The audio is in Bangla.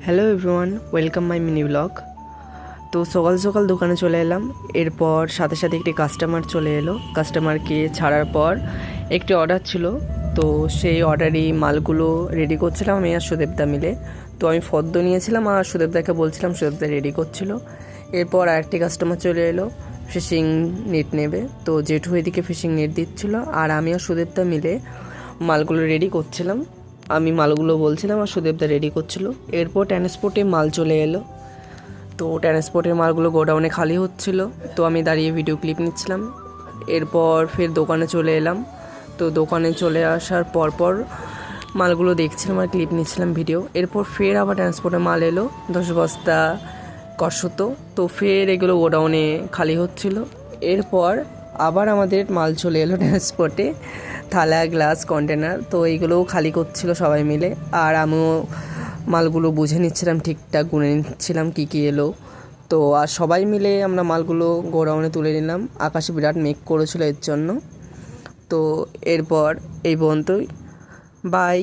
Hello everyone, welcome my mini blog. তো সকাল সকাল দোকানে চলে এলাম। এরপর সাথে সাথে একটি কাস্টমার চলে এলো। কাস্টমারকে ছাড়ার পর একটি অর্ডার ছিল, তো সেই অর্ডারই মালগুলো রেডি করছিলাম আমি আর সুদেবদা মিলে। তো আমি ফর্দ নিয়েছিলাম আর সুদেবদাকে বলছিলাম, সুদেবদা রেডি করছিল। এরপর আরেকটি কাস্টমার চলে এলো, ফিশিং নেট নেবে। তো জেঠু এদিকে ফিশিং নেট দিচ্ছিলো আর আমি আর সুদেবদা মিলে মালগুলো রেডি করছিলাম। আমি মালগুলো বলছিলাম আর সুদেবদা রেডি করছিল। এরপর ট্রান্সপোর্টে মাল চলে এলো। তো ট্রান্সপোর্টের মালগুলো গোডাউনে খালি হচ্ছিল, তো আমি দাঁড়িয়ে ভিডিও ক্লিপ নিচ্ছিলাম। এরপর ফের দোকানে চলে এলাম। তো দোকানে চলে আসার পরপর মালগুলো দেখছিলাম আর ক্লিপ নিচ্ছিলাম ভিডিও। এরপর ফের আবার ট্রান্সপোর্টে মাল এলো 10 বস্তা কষতো। তো ফের এগুলো গোডাউনে খালি হচ্ছিল। এরপর আবার আমাদের মাল চলে এলো ট্রান্সপোর্টে, থালা, গ্লাস, কন্টেনার। তো এইগুলোও খালি করছিল সবাই মিলে, আর আমিও মালগুলো বুঝে নিচ্ছিলাম, ঠিকঠাক গুনে নিচ্ছিলাম কী কী এলো। তো আর সবাই মিলে আমরা মালগুলো গোডাউনে তুলে নিলাম। আকাশে বিরাট মেঘ করেছিল এর জন্য। তো এরপর এই পর্যন্তই, বাই।